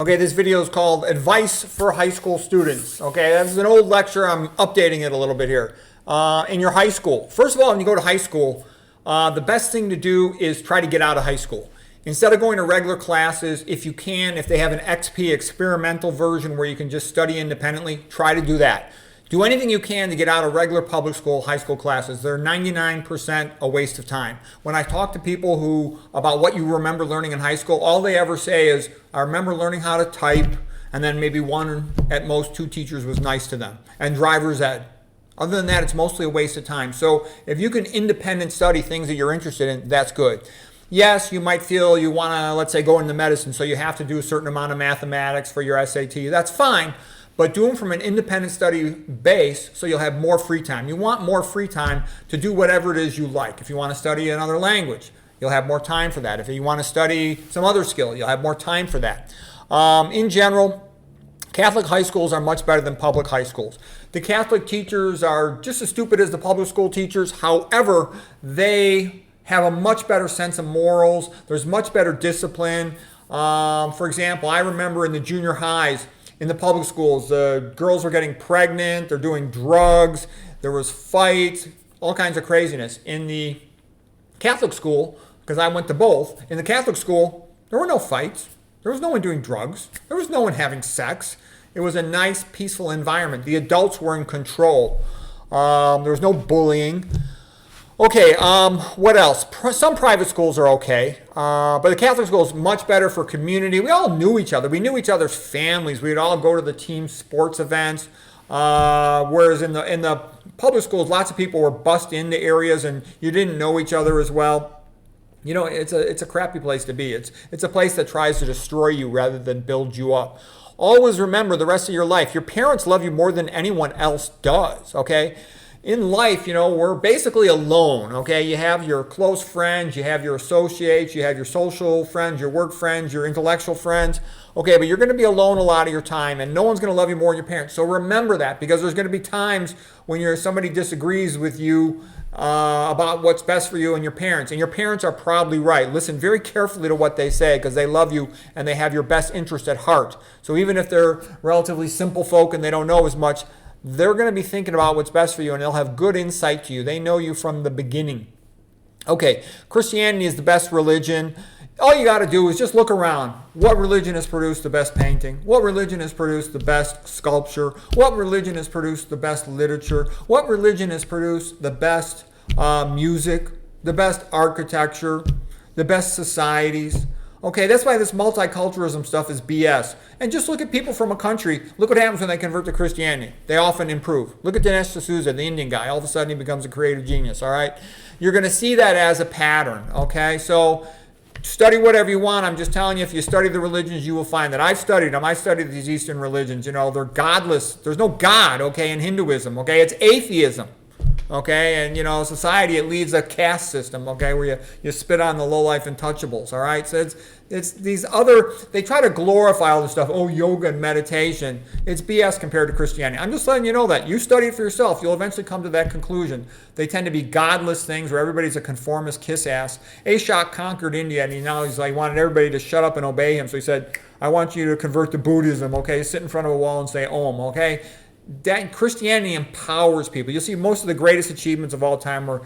Okay, this video is called Advice for High School Students. Okay, this is an old lecture. I'm updating it a little bit here. In your high school, first of all, when you go to high school, the best thing to do is try to get out of high school. Instead of going to regular classes, if you can, if they have an XP experimental version where you can just study independently, try to do that. Do anything you can to get out of regular public school, high school classes. They're 99% a waste of time. When I talk to people about what you remember learning in high school, all they ever say is, I remember learning how to type, and then maybe one, at most two teachers was nice to them, and driver's ed. Other than that, it's mostly a waste of time. So if you can independent study things that you're interested in, that's good. Yes, you might feel you want to, let's say, go into medicine, so you have to do a certain amount of mathematics for your SAT. That's fine. But do them from an independent study base so you'll have more free time. You want more free time to do whatever it is you like. If you want to study another language, you'll have more time for that. If you want to study some other skill, you'll have more time for that. In general, Catholic high schools are much better than public high schools. The Catholic teachers are just as stupid as the public school teachers. However, they have a much better sense of morals. There's much better discipline. For example, I remember in the junior highs, in the public schools, the girls were getting pregnant, they're doing drugs, there was fights, all kinds of craziness. In the Catholic school, because I went to both, in the Catholic school, there were no fights. There was no one doing drugs. There was no one having sex. It was a nice, peaceful environment. The adults were in control. There was no bullying. Okay, what else? Some private schools are okay, but the Catholic school is much better for community. We all knew each other. We knew each other's families. We'd all go to the team sports events, whereas in the public schools, lots of people were bussed into areas and you didn't know each other as well. You know, it's a crappy place to be. It's a place that tries to destroy you rather than build you up. Always remember the rest of your life, your parents love you more than anyone else does, okay? In life, you know, we're basically alone, okay? You have your close friends, you have your associates, you have your social friends, your work friends, your intellectual friends, okay? But you're going to be alone a lot of your time, and no one's going to love you more than your parents. So remember that, because there's going to be times when somebody disagrees with you about what's best for you and your parents are probably right. Listen very carefully to what they say, because they love you and they have your best interest at heart. So even if they're relatively simple folk and they don't know as much, they're going to be thinking about what's best for you, and they'll have good insight to you. They know you from the beginning. Okay, Christianity is the best religion. All you got to do is just look around. What religion has produced the best painting? What religion has produced the best sculpture? What religion has produced the best literature? What religion has produced the best music, the best architecture, the best societies? Okay, that's why this multiculturalism stuff is BS. And just look at people from a country. Look what happens when they convert to Christianity. They often improve. Look at Dinesh D'Souza, the Indian guy. All of a sudden he becomes a creative genius, all right? You're going to see that as a pattern, okay? So study whatever you want. I'm just telling you, if you study the religions, you will find that. I've studied them. I studied these Eastern religions. You know, they're godless. There's no God, okay, in Hinduism, okay? It's atheism. Okay, and you know, society, it leads a caste system, okay, where you spit on the low-life untouchables, all right? So it's these other, they try to glorify all this stuff, oh, yoga and meditation. It's BS compared to Christianity. I'm just letting you know that. You study it for yourself. You'll eventually come to that conclusion. They tend to be godless things where everybody's a conformist kiss-ass. Ashok conquered India, and he's like, wanted everybody to shut up and obey him. So he said, I want you to convert to Buddhism, okay? Sit in front of a wall and say Om, okay? That Christianity empowers people. You'll see most of the greatest achievements of all time were,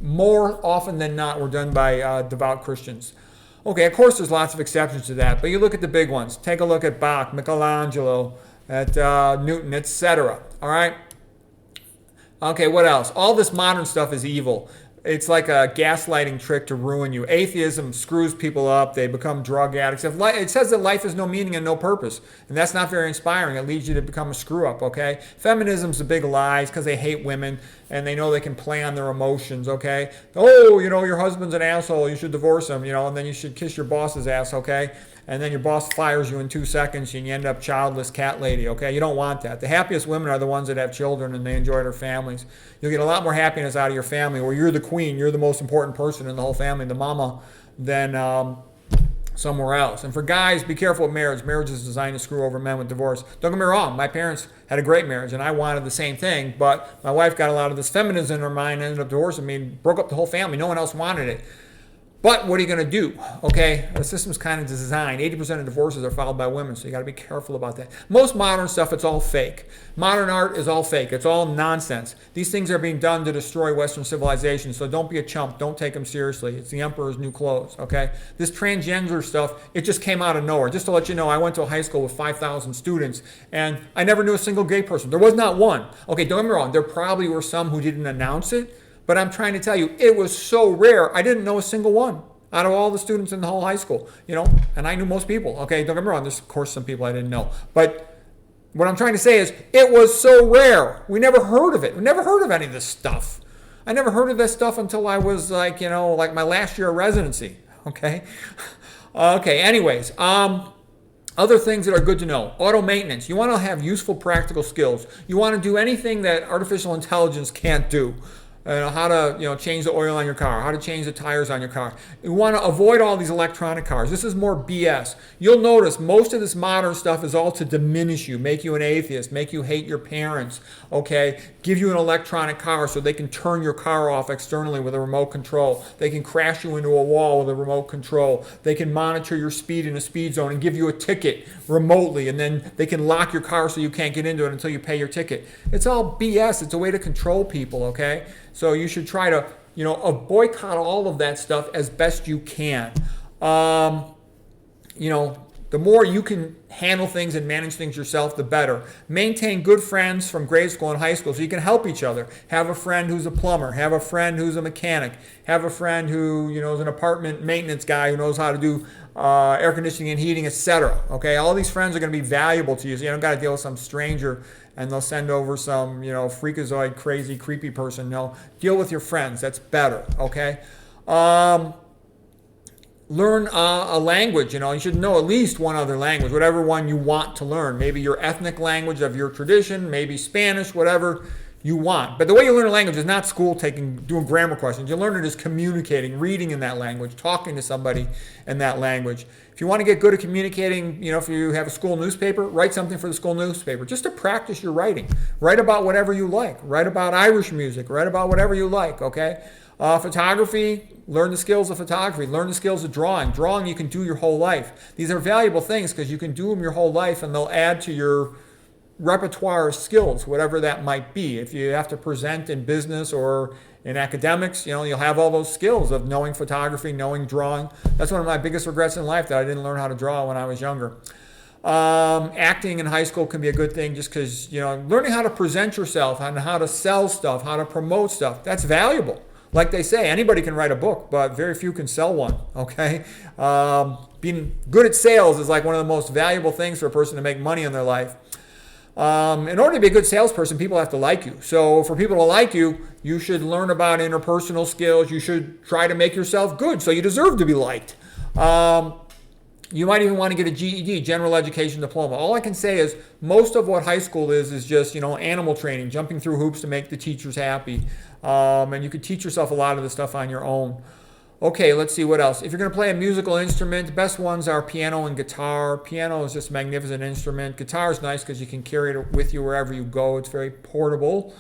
more often than not, were done by devout Christians. Okay, of course there's lots of exceptions to that, but you look at the big ones. Take a look at Bach, Michelangelo, at Newton, etc. All right? Okay, what else? All this modern stuff is evil. It's like a gaslighting trick to ruin you. Atheism screws people up. They become drug addicts. It says that life has no meaning and no purpose. And that's not very inspiring. It leads you to become a screw up, okay? Feminism's a big lie because they hate women and they know they can play on their emotions, okay? Oh, you know, your husband's an asshole. You should divorce him, you know, and then you should kiss your boss's ass, okay? And then your boss fires you in 2 seconds and you end up childless cat lady, okay? You don't want that. The happiest women are the ones that have children and they enjoy their families. You'll get a lot more happiness out of your family where you're the queen, you're the most important person in the whole family, the mama, than somewhere else. And for guys, be careful with marriage. Marriage is designed to screw over men with divorce. Don't get me wrong, my parents had a great marriage and I wanted the same thing, but my wife got a lot of this feminism in her mind, ended up divorcing me, broke up the whole family. No one else wanted it. But what are you going to do? Okay, the system's kind of designed. 80% of divorces are filed by women, so you got to be careful about that. Most modern stuff, it's all fake. Modern art is all fake. It's all nonsense. These things are being done to destroy Western civilization, so don't be a chump. Don't take them seriously. It's the emperor's new clothes, okay? This transgender stuff, it just came out of nowhere. Just to let you know, I went to a high school with 5,000 students, and I never knew a single gay person. There was not one. Okay, don't get me wrong. There probably were some who didn't announce it, but I'm trying to tell you, it was so rare, I didn't know a single one out of all the students in the whole high school, and I knew most people. Okay, don't get me wrong, there's of course some people I didn't know. But what I'm trying to say is, it was so rare. We never heard of it. We never heard of any of this stuff. I never heard of this stuff until I was like my last year of residency. Okay? Okay, anyways, other things that are good to know. Auto maintenance. You want to have useful practical skills. You want to do anything that artificial intelligence can't do. How to change the oil on your car, how to change the tires on your car. You want to avoid all these electronic cars. This is more BS. You'll notice most of this modern stuff is all to diminish you, make you an atheist, make you hate your parents, okay? Give you an electronic car so they can turn your car off externally with a remote control. They can crash you into a wall with a remote control. They can monitor your speed in a speed zone and give you a ticket remotely, and then they can lock your car so you can't get into it until you pay your ticket. It's all BS. It's a way to control people, okay? So you should try to, boycott all of that stuff as best you can. The more you can handle things and manage things yourself, the better. Maintain good friends from grade school and high school so you can help each other. Have a friend who's a plumber. Have a friend who's a mechanic. Have a friend who, is an apartment maintenance guy who knows how to do air conditioning and heating, etc. Okay, all these friends are going to be valuable to you, so you don't got to deal with some stranger and they'll send over some, freakazoid, crazy, creepy person. No, deal with your friends. That's better, okay? Learn a language. You should know at least one other language, whatever one you want to learn. Maybe your ethnic language of your tradition, maybe Spanish, whatever you want. But the way you learn a language is not school doing grammar questions. You learn it as communicating, reading in that language, talking to somebody in that language. If you want to get good at communicating, if you have a school newspaper, write something for the school newspaper just to practice your writing. Write about whatever you like. Write about Irish music. Write about whatever you like, okay? Photography, learn the skills of photography. Learn the skills of drawing. Drawing you can do your whole life. These are valuable things because you can do them your whole life and they'll add to your repertoire of skills, whatever that might be. If you have to present in business or in academics, you'll have all those skills of knowing photography, knowing drawing. That's one of my biggest regrets in life, that I didn't learn how to draw when I was younger. Acting in high school can be a good thing just because, learning how to present yourself and how to sell stuff, how to promote stuff, that's valuable. Like they say, anybody can write a book, but very few can sell one, okay? Being good at sales is like one of the most valuable things for a person to make money in their life. In order to be a good salesperson, people have to like you. So for people to like you, you should learn about interpersonal skills. You should try to make yourself good, so you deserve to be liked. You might even want to get a GED, General Education Diploma. All I can say is most of what high school is just, animal training, jumping through hoops to make the teachers happy. And you can teach yourself a lot of this stuff on your own. Okay, let's see what else. If you're going to play a musical instrument, the best ones are piano and guitar. Piano is just a magnificent instrument. Guitar is nice because you can carry it with you wherever you go. It's very portable.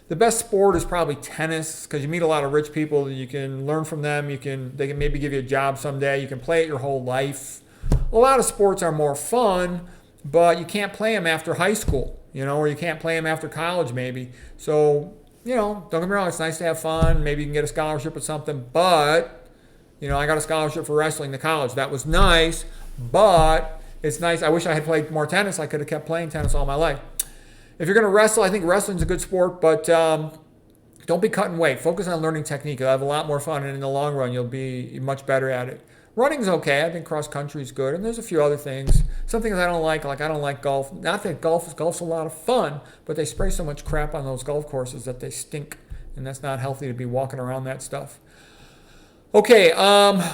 The best sport is probably tennis because you meet a lot of rich people. You can learn from them. They can maybe give you a job someday. You can play it your whole life. A lot of sports are more fun, but you can't play them after high school, or you can't play them after college maybe. So, don't get me wrong, it's nice to have fun. Maybe you can get a scholarship or something, but I got a scholarship for wrestling to college. That was nice, but it's nice. I wish I had played more tennis. I could have kept playing tennis all my life. If you're going to wrestle, I think wrestling's a good sport, but don't be cutting weight. Focus on learning technique. You'll have a lot more fun, and in the long run, you'll be much better at it. Running's okay. I think cross country is good, and there's a few other things. Some things I don't like I don't like golf. Not that golf's a lot of fun, but they spray so much crap on those golf courses that they stink, and that's not healthy to be walking around that stuff. Okay,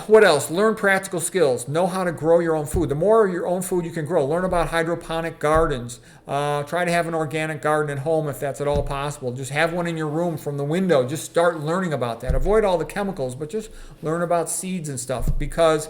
what else? Learn practical skills. Know how to grow your own food. The more of your own food you can grow. Learn about hydroponic gardens. Try to have an organic garden at home if that's at all possible. Just have one in your room from the window. Just start learning about that. Avoid all the chemicals, but just learn about seeds and stuff, because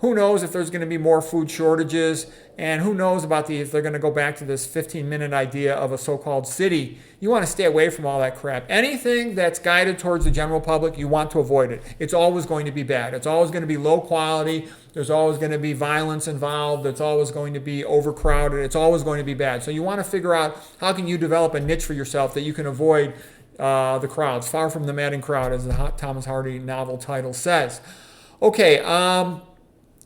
who knows if there's going to be more food shortages, and who knows about if they're going to go back to this 15-minute idea of a so-called city. You want to stay away from all that crap. Anything that's guided towards the general public, you want to avoid it. It's always going to be bad. It's always going to be low quality. There's always going to be violence involved. It's always going to be overcrowded. It's always going to be bad. So you want to figure out how can you develop a niche for yourself that you can avoid the crowds, far from the madding crowd, as the Thomas Hardy novel title says. Okay,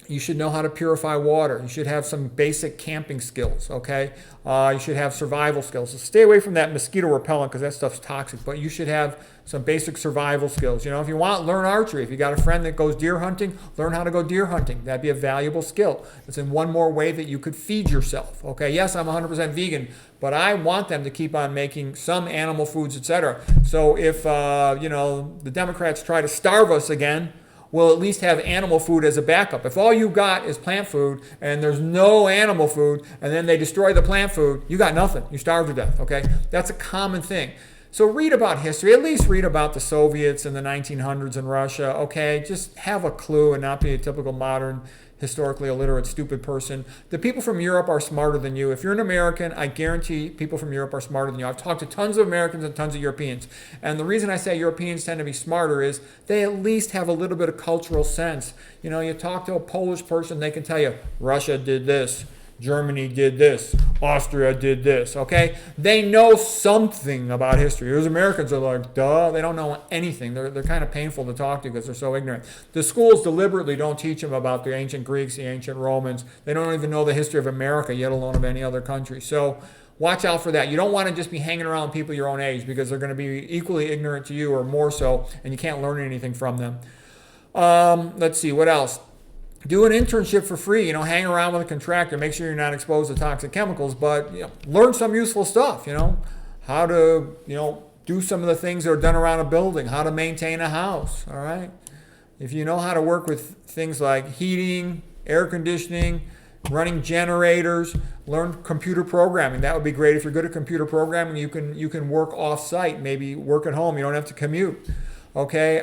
you should know how to purify water. You should have some basic camping skills, okay? You should have survival skills. So stay away from that mosquito repellent because that stuff's toxic, but you should have some basic survival skills. You know, if you want, learn archery. If you got a friend that goes deer hunting, learn how to go deer hunting. That'd be a valuable skill. It's in one more way that you could feed yourself, okay? Yes, I'm 100% vegan, but I want them to keep on making some animal foods, etc. So if, the Democrats try to starve us again, we'll at least have animal food as a backup. If all you got is plant food and there's no animal food and then they destroy the plant food, you got nothing. You starve to death, okay? That's a common thing. So read about history. At least read about the Soviets in the 1900s in Russia, okay? Just have a clue and not be a typical modern, historically illiterate, stupid person. The people from Europe are smarter than you. If you're an American, I guarantee people from Europe are smarter than you. I've talked to tons of Americans and tons of Europeans. And the reason I say Europeans tend to be smarter is they at least have a little bit of cultural sense. You know, you talk to a Polish person, they can tell you, Russia did this, Germany did this, Austria did this, okay? They know something about history. Those Americans are like, duh, they don't know anything. They're kind of painful to talk to because they're so ignorant. The schools deliberately don't teach them about the ancient Greeks, the ancient Romans. They don't even know the history of America, yet alone of any other country. So watch out for that. You don't want to just be hanging around people your own age because they're going to be equally ignorant to you or more so, and you can't learn anything from them. Let's see, what else? Do an internship for free, hang around with a contractor, make sure you're not exposed to toxic chemicals, but learn some useful stuff, how to, do some of the things that are done around a building, how to maintain a house, all right? If you know how to work with things like heating, air conditioning, running generators, learn computer programming. That would be great. If you're good at computer programming, you can work off-site, maybe work at home. You don't have to commute, okay?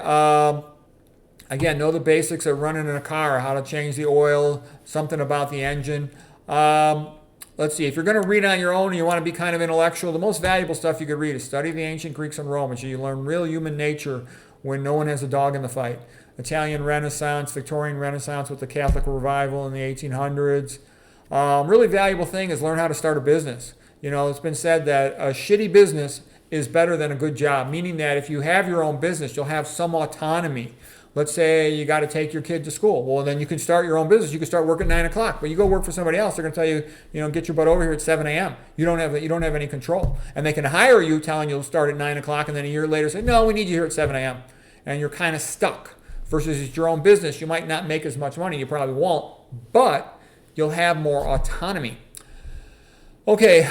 Again, know the basics of running in a car, how to change the oil, something about the engine. Let's see, if you're going to read on your own and you want to be kind of intellectual, the most valuable stuff you could read is study the ancient Greeks and Romans. You learn real human nature when no one has a dog in the fight. Italian Renaissance, Victorian Renaissance with the Catholic Revival in the 1800s. Really valuable thing is learn how to start a business. It's been said that a shitty business is better than a good job, meaning that if you have your own business, you'll have some autonomy. Let's say you got to take your kid to school. Well, then you can start your own business. You can start work at 9 o'clock, but you go work for somebody else. They're going to tell you, get your butt over here at 7 a.m. You don't have any control. And they can hire you telling you'll start at 9 o'clock and then a year later say, no, we need you here at 7 a.m. And you're kind of stuck. Versus it's your own business. You might not make as much money. You probably won't, but you'll have more autonomy. Okay,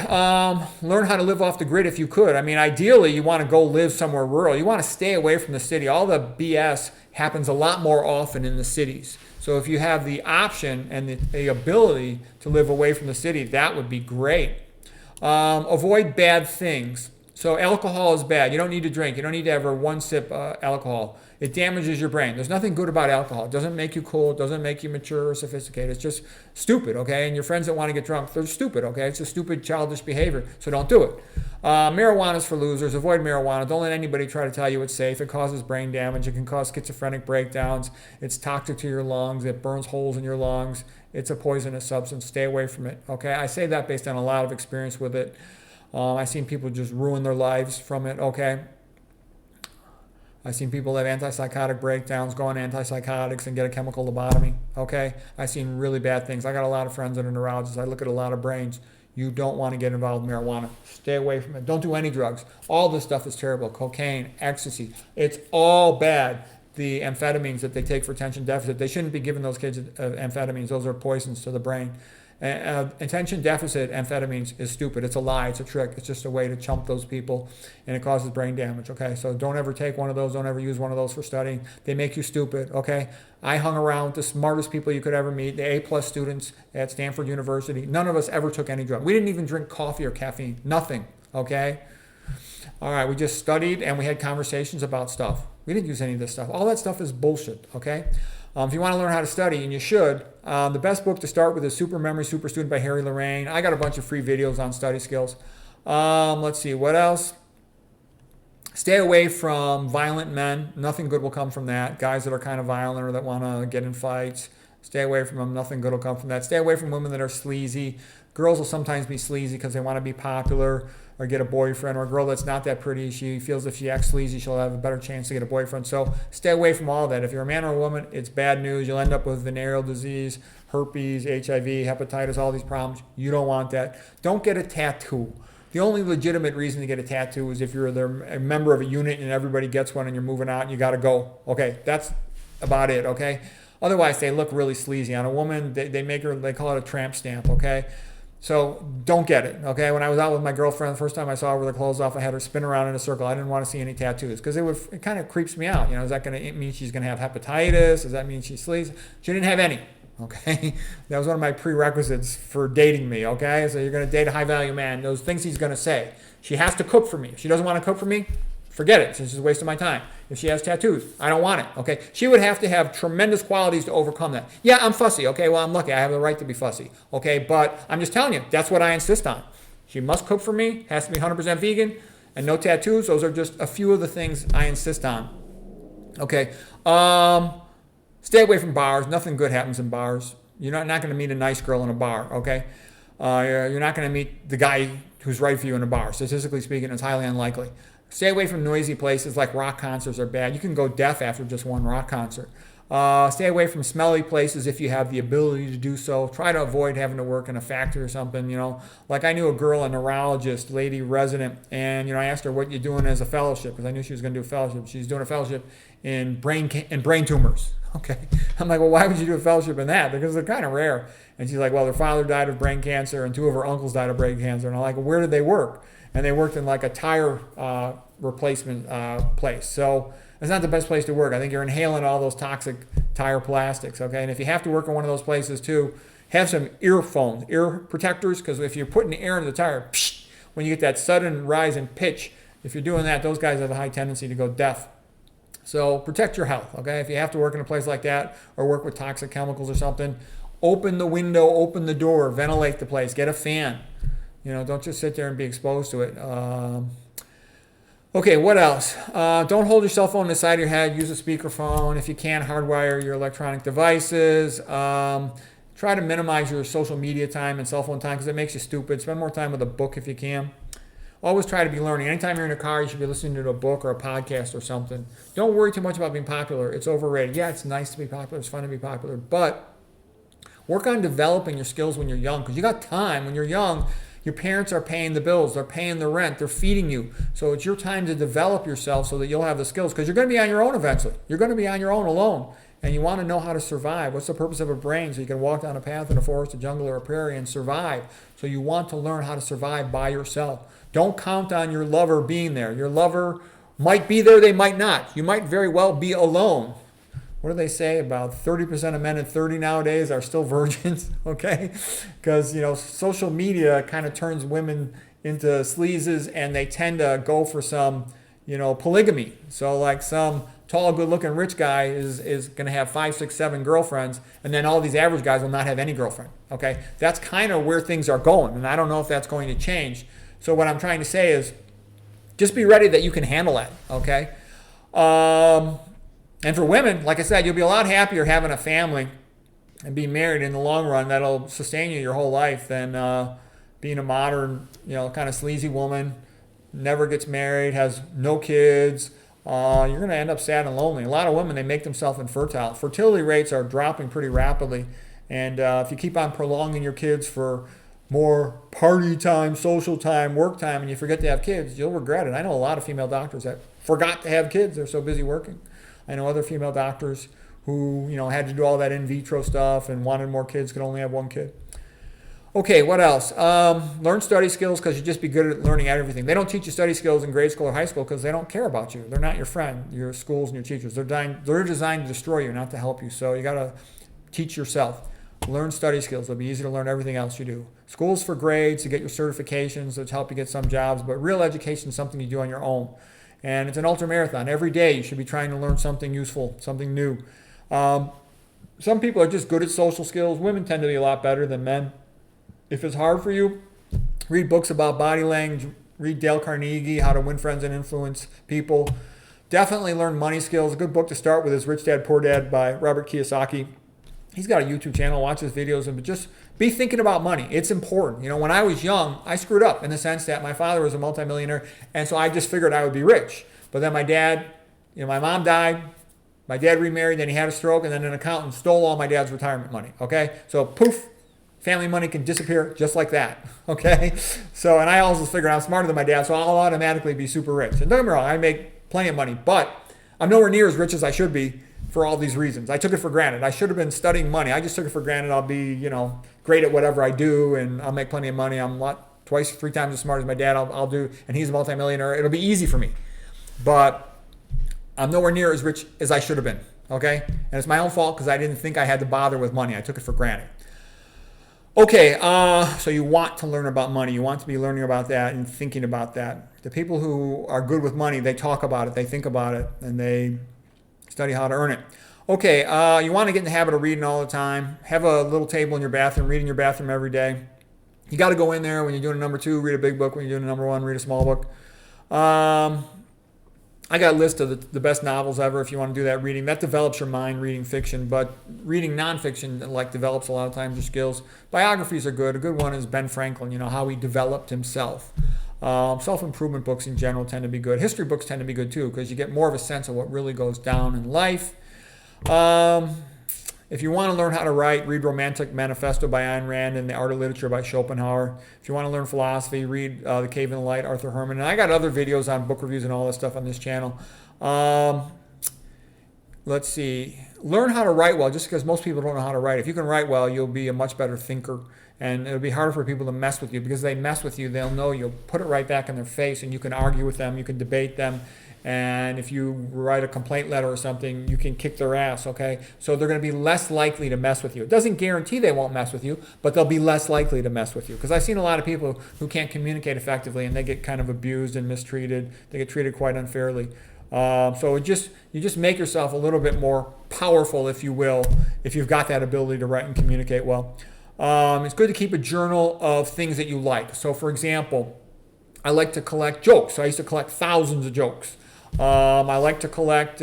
learn how to live off the grid if you could. Ideally, you want to go live somewhere rural. You want to stay away from the city. All the BS happens a lot more often in the cities. So if you have the option and the ability to live away from the city, that would be great. Avoid bad things. So alcohol is bad. You don't need to drink. You don't need to have one sip alcohol. It damages your brain. There's nothing good about alcohol. It doesn't make you cool. It doesn't make you mature or sophisticated. It's just stupid, okay? And your friends that want to get drunk, they're stupid, okay? It's a stupid, childish behavior, so don't do it. Marijuana is for losers. Avoid marijuana. Don't let anybody try to tell you it's safe. It causes brain damage. It can cause schizophrenic breakdowns. It's toxic to your lungs. It burns holes in your lungs. It's a poisonous substance. Stay away from it, okay? I say that based on a lot of experience with it. I've seen people just ruin their lives from it, okay? I've seen people have antipsychotic breakdowns, go on antipsychotics and get a chemical lobotomy, okay? I've seen really bad things. I got a lot of friends that are neurologists. I look at a lot of brains. You don't want to get involved in marijuana. Stay away from it. Don't do any drugs. All this stuff is terrible. Cocaine, ecstasy, it's all bad. The amphetamines that they take for attention deficit, they shouldn't be giving those kids amphetamines. Those are poisons to the brain. Attention deficit amphetamines is stupid. It's a lie. It's a trick. It's just a way to chump those people, and it causes brain damage, okay? So don't ever take one of those. Don't ever use one of those for studying. They make you stupid, okay? I hung around with the smartest people you could ever meet, the A-plus students at Stanford University. None of us ever took any drug. We didn't even drink coffee or caffeine. Nothing, okay? All right, we just studied and we had conversations about stuff. We didn't use any of this stuff. All that stuff is bullshit, okay? If you want to learn how to study, and you should, the best book to start with is Super Memory, Super Student by Harry Lorraine. I got a bunch of free videos on study skills. Let's see, what else? Stay away from violent men. Nothing good will come from that. Guys that are kind of violent or that want to get in fights, stay away from them. Nothing good will come from that. Stay away from women that are sleazy. Girls will sometimes be sleazy because they want to be popular or get a boyfriend, or a girl that's not that pretty. She feels if she acts sleazy, she'll have a better chance to get a boyfriend. So stay away from all that. If you're a man or a woman, it's bad news. You'll end up with venereal disease, herpes, HIV, hepatitis, all these problems. You don't want that. Don't get a tattoo. The only legitimate reason to get a tattoo is if you're a member of a unit and everybody gets one and you're moving out and you got to go. Okay, that's about it, okay? Otherwise, they look really sleazy. On a woman, they call it a tramp stamp, okay? So don't get it, okay? When I was out with my girlfriend, the first time I saw her with her clothes off, I had her spin around in a circle. I didn't want to see any tattoos because it kind of creeps me out. Is that going to mean she's going to have hepatitis? Does that mean she's sleazy? She didn't have any, okay? That was one of my prerequisites for dating me, okay? So you're going to date a high-value man. Those things he's going to say. She has to cook for me. If she doesn't want to cook for me, forget it. It's just a waste of my time. If she has tattoos, I don't want it, okay? She would have to have tremendous qualities to overcome that. Yeah, I'm fussy, okay? Well, I'm lucky. I have the right to be fussy, okay? But I'm just telling you, that's what I insist on. She must cook for me, has to be 100% vegan, and no tattoos. Those are just a few of the things I insist on, okay? Stay away from bars. Nothing good happens in bars. You're not going to meet a nice girl in a bar, okay? You're not going to meet the guy who's right for you in a bar. Statistically speaking, it's highly unlikely. Stay away from noisy places like rock concerts are bad. You can go deaf after just one rock concert. Stay away from smelly places if you have the ability to do so. Try to avoid having to work in a factory or something, Like I knew a girl, a neurologist, lady resident, and, I asked her, what you doing as a fellowship? Because I knew she was going to do a fellowship. She's doing a fellowship in brain tumors. Okay. I'm like, well, why would you do a fellowship in that? Because they're kind of rare. And she's like, well, her father died of brain cancer and two of her uncles died of brain cancer. And I'm like, well, where did they work? And they worked in like a tire replacement place. So it's not the best place to work. I think you're inhaling all those toxic tire plastics, okay? And if you have to work in one of those places too, have some earphones, ear protectors, because if you're putting air into the tire, when you get that sudden rise in pitch, if you're doing that, those guys have a high tendency to go deaf. So protect your health, okay? If you have to work in a place like that or work with toxic chemicals or something, open the window, open the door, ventilate the place, get a fan. Don't just sit there and be exposed to it. Okay, what else? Don't hold your cell phone on the side of your head. Use a speakerphone. If you can, hardwire your electronic devices. Try to minimize your social media time and cell phone time because it makes you stupid. Spend more time with a book if you can. Always try to be learning. Anytime you're in a car, you should be listening to a book or a podcast or something. Don't worry too much about being popular. It's overrated. Yeah, it's nice to be popular. It's fun to be popular. But work on developing your skills when you're young because you got time. When you're young, your parents are paying the bills. They're paying the rent. They're feeding you. So it's your time to develop yourself so that you'll have the skills because you're going to be on your own eventually. You're going to be on your own alone. And you want to know how to survive. What's the purpose of a brain? So you can walk down a path in a forest, a jungle, or a prairie and survive. So you want to learn how to survive by yourself. Don't count on your lover being there. Your lover might be there, they might not. You might very well be alone. What do they say? About 30% of men at 30 nowadays are still virgins, okay? Because, social media kind of turns women into sleazes and they tend to go for some, polygamy. So like some tall, good-looking rich guy is going to have 5, 6, 7 girlfriends, and then all these average guys will not have any girlfriend, okay? That's kind of where things are going, and I don't know if that's going to change. So what I'm trying to say is just be ready that you can handle that, okay? And for women, like I said, you'll be a lot happier having a family and being married in the long run. That'll sustain you your whole life than being a modern, kind of sleazy woman, never gets married, has no kids. You're going to end up sad and lonely. A lot of women, they make themselves infertile. Fertility rates are dropping pretty rapidly. And if you keep on prolonging your kids for more party time, social time, work time, and you forget to have kids, you'll regret it. I know a lot of female doctors that forgot to have kids. They're so busy working. I know other female doctors who, had to do all that in vitro stuff and wanted more kids, could only have one kid. Okay, what else? Learn study skills because you just be good at learning everything. They don't teach you study skills in grade school or high school because they don't care about you. They're not your friend, your schools and your teachers. They're designed to destroy you, not to help you. So you got to teach yourself. Learn study skills. It'll be easy to learn everything else you do. School's for grades, to get your certifications, to help you get some jobs, but real education is something you do on your own. And it's an ultra marathon. Every day you should be trying to learn something useful, something new. some people are just good at social skills. Women tend to be a lot better than men. If it's hard for you, read books about body language. Read Dale Carnegie, How to Win Friends and Influence People. Definitely learn money skills. A good book to start with is Rich Dad, Poor Dad by Robert Kiyosaki. He's got a YouTube channel. Watch his videos and just be thinking about money. It's important. You know, when I was young, I screwed up in the sense that my father was a multimillionaire, and so I just figured I would be rich. But then my dad, my mom died. My dad remarried, then he had a stroke, and then an accountant stole all my dad's retirement money. Okay? So poof, family money can disappear just like that. Okay? So, and I also figured I'm smarter than my dad, so I'll automatically be super rich. And don't get me wrong, I make plenty of money, but I'm nowhere near as rich as I should be for all these reasons. I took it for granted. I should have been studying money. I just took it for granted I'll be, great at whatever I do, and I'll make plenty of money. I'm twice, 3 times as smart as my dad. I'll do, and he's a multimillionaire. It'll be easy for me. But I'm nowhere near as rich as I should have been, okay? And it's my own fault because I didn't think I had to bother with money. I took it for granted. Okay, so you want to learn about money. You want to be learning about that and thinking about that. The people who are good with money, they talk about it, they think about it, and they study how to earn it. Okay, you want to get in the habit of reading all the time. Have a little table in your bathroom, read in your bathroom every day. You got to go in there when you're doing a number 2, read a big book. When you're doing a number 1, read a small book. I got a list of the best novels ever if you want to do that reading. That develops your mind, reading fiction, but reading nonfiction develops a lot of times your skills. Biographies are good. A good one is Ben Franklin, how he developed himself. Self-improvement books in general tend to be good. History books tend to be good too because you get more of a sense of what really goes down in life. If you want to learn how to write, read Romantic Manifesto by Ayn Rand and The Art of Literature by Schopenhauer. If you want to learn philosophy, read The Cave in the Light, Arthur Herman. And I got other videos on book reviews and all this stuff on this channel. Let's see. Learn how to write well, just because most people don't know how to write. If you can write well, you'll be a much better thinker. And it'll be harder for people to mess with you because they mess with you, they'll know you'll put it right back in their face and you can argue with them, you can debate them. And if you write a complaint letter or something, you can kick their ass, okay? So they're going to be less likely to mess with you. It doesn't guarantee they won't mess with you, but they'll be less likely to mess with you. Because I've seen a lot of people who can't communicate effectively and they get kind of abused and mistreated. They get treated quite unfairly. So you just make yourself a little bit more powerful, if you will, if you've got that ability to write and communicate well. It's good to keep a journal of things that you like. So for example, I like to collect jokes. So I used to collect thousands of jokes. I like to collect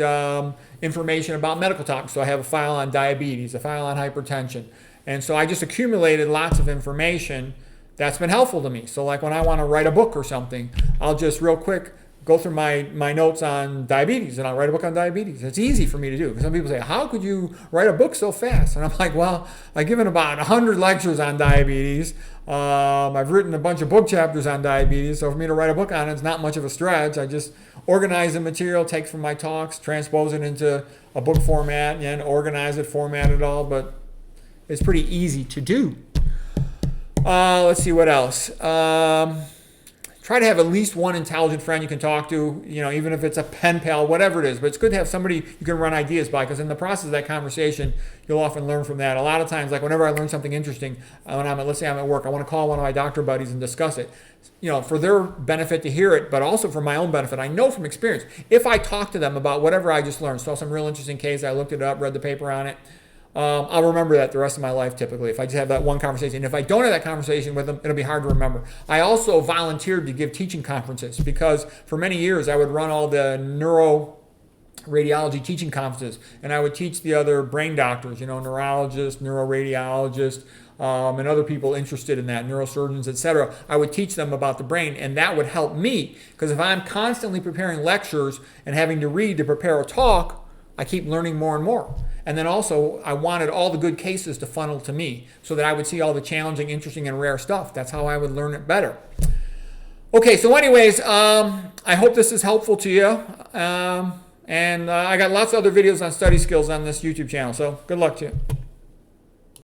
information about medical topics. So I have a file on diabetes, a file on hypertension. And so I just accumulated lots of information that's been helpful to me. So like when I want to write a book or something, I'll just real quick go through my notes on diabetes and I'll write a book on diabetes. It's easy for me to do. Some people say, how could you write a book so fast? And I'm like, well, I've given about 100 lectures on diabetes. I've written a bunch of book chapters on diabetes. So for me to write a book on it, it's not much of a stretch. I just organize the material, take from my talks, transpose it into a book format, and organize it, format it all. But it's pretty easy to do. Let's see what else. Try to have at least one intelligent friend you can talk to, even if it's a pen pal, whatever it is. But it's good to have somebody you can run ideas by, because in the process of that conversation, you'll often learn from that. A lot of times, like whenever I learn something interesting, let's say I'm at work, I want to call one of my doctor buddies and discuss it, for their benefit to hear it, but also for my own benefit. I know from experience, if I talk to them about whatever I just learned, saw some real interesting case, I looked it up, read the paper on it, I'll remember that the rest of my life typically if I just have that one conversation. And if I don't have that conversation with them, it'll be hard to remember. I also volunteered to give teaching conferences because for many years I would run all the neuroradiology teaching conferences, and I would teach the other brain doctors, neurologists, neuroradiologists, and other people interested in that, neurosurgeons, etc. I would teach them about the brain, and that would help me because if I'm constantly preparing lectures and having to read to prepare a talk, I keep learning more and more. And then also, I wanted all the good cases to funnel to me so that I would see all the challenging, interesting, and rare stuff. That's how I would learn it better. Okay, so anyways, I hope this is helpful to you. And I got lots of other videos on study skills on this YouTube channel, so good luck to you.